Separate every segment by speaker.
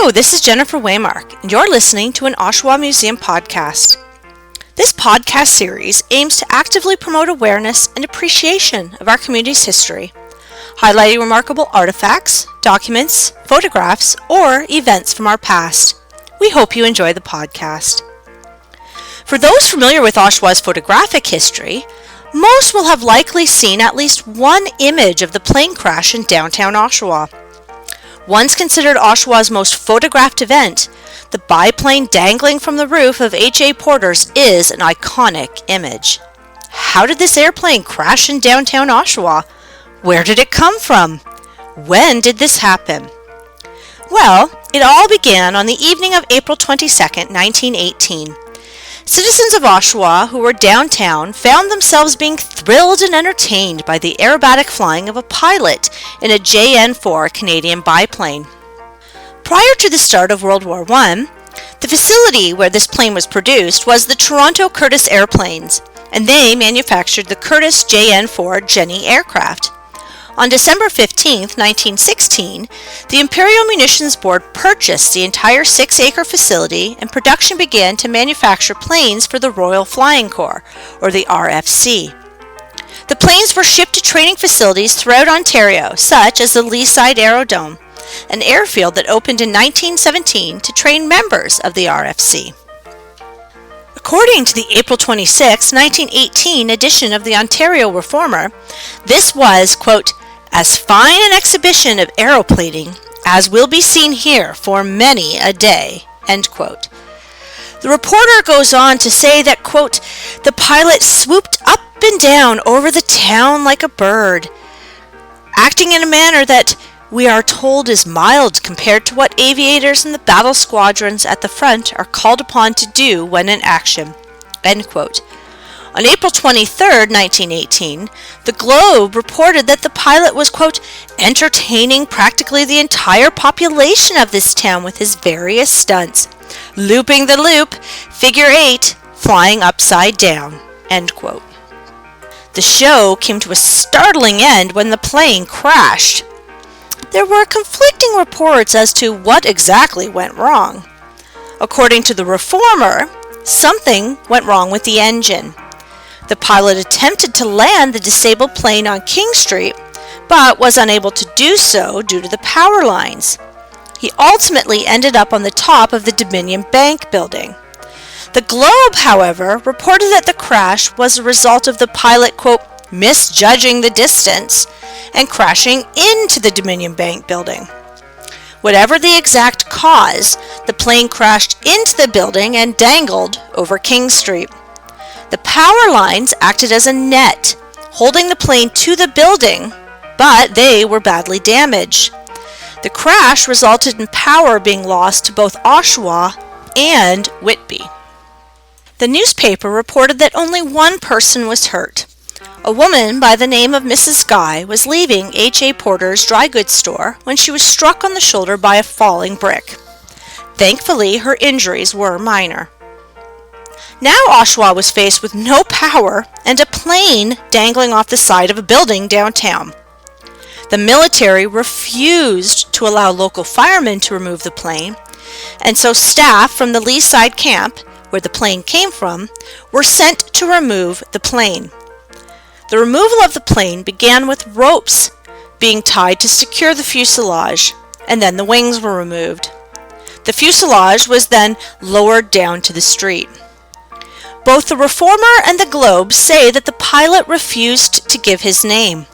Speaker 1: Hello, this is Jennifer Waymark, and you're listening to an Oshawa Museum podcast. This podcast series aims to actively promote awareness and appreciation of our community's history, highlighting remarkable artifacts, documents, photographs, or events from our past. We hope you enjoy the podcast. For those familiar with Oshawa's photographic history, most will have likely seen at least one image of the plane crash in downtown Oshawa. Once considered Oshawa's most photographed event, the biplane dangling from the roof of H.A Porter's is an iconic image. How did this airplane crash in downtown Oshawa? Where did it come from? When did this happen? Well, it all began on the evening of April 22, 1918. Citizens of Oshawa who were downtown found themselves being thrilled and entertained by the aerobatic flying of a pilot in a JN-4 Canadian biplane. Prior to the start of World War I, the facility where this plane was produced was the Toronto Curtiss Airplanes, and they manufactured the Curtiss JN-4 Jenny aircraft. On December 15, 1916, the Imperial Munitions Board purchased the entire 6-acre facility and production began to manufacture planes for the Royal Flying Corps, or the RFC. The planes were shipped to training facilities throughout Ontario, such as the Leaside Aerodrome, an airfield that opened in 1917 to train members of the RFC. According to the April 26, 1918 edition of the Ontario Reformer, this was, quote, as fine an exhibition of aeroplaning as will be seen here for many a day, end quote. The reporter goes on to say that, quote, the pilot swooped up and down over the town like a bird, acting in a manner that we are told is mild compared to what aviators in the battle squadrons at the front are called upon to do when in action, end quote. On April 23, 1918, the Globe reported that the pilot was, quote, entertaining practically the entire population of this town with his various stunts, looping the loop, figure 8, flying upside down, end quote. The show came to a startling end when the plane crashed. There were conflicting reports as to what exactly went wrong. According to the Reformer, something went wrong with the engine. The pilot attempted to land the disabled plane on King Street, but was unable to do so due to the power lines. He ultimately ended up on the top of the Dominion Bank building. The Globe, however, reported that the crash was a result of the pilot, quote, misjudging the distance and crashing into the Dominion Bank building. Whatever the exact cause, the plane crashed into the building and dangled over King Street. The power lines acted as a net, holding the plane to the building, but they were badly damaged. The crash resulted in power being lost to both Oshawa and Whitby. The newspaper reported that only one person was hurt. A woman by the name of Mrs. Guy was leaving H.A Porter's dry goods store when she was struck on the shoulder by a falling brick. Thankfully, her injuries were minor. Now Oshawa was faced with no power and a plane dangling off the side of a building downtown. The military refused to allow local firemen to remove the plane, and so staff from the Leaside camp, where the plane came from, were sent to remove the plane. The removal of the plane began with ropes being tied to secure the fuselage, and then the wings were removed. The fuselage was then lowered down to the street. Both the Reformer and the Globe say that the pilot refused to give his name.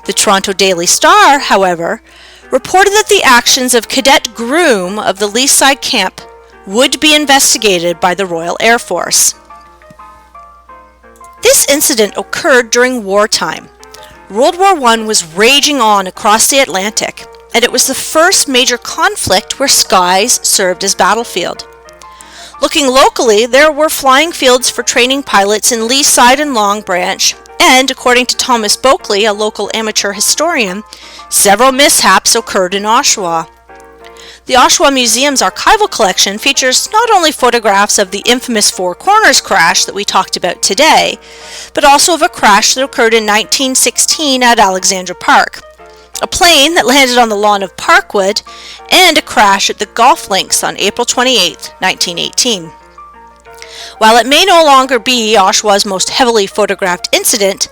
Speaker 1: The Toronto Daily Star, however, reported that the actions of Cadet Groom of the Leaside camp would be investigated by the Royal Air Force. This incident occurred during wartime. World War I was raging on across the Atlantic, and it was the first major conflict where skies served as battlefield. Looking locally, there were flying fields for training pilots in Leaside and Long Branch, and according to Thomas Boakley, a local amateur historian, several mishaps occurred in Oshawa. The Oshawa Museum's archival collection features not only photographs of the infamous Four Corners crash that we talked about today, but also of a crash that occurred in 1916 at Alexandra Park. a plane that landed on the lawn of Parkwood, and a crash at the golf links on April 28, 1918. While it may no longer be Oshawa's most heavily photographed incident,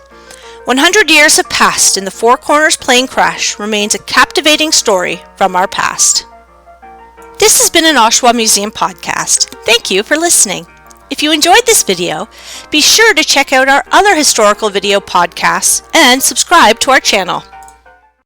Speaker 1: 100 years have passed and the Four Corners plane crash remains a captivating story from our past. This has been an Oshawa Museum podcast. Thank you for listening. If you enjoyed this video, be sure to check out our other historical video podcasts and subscribe to our channel.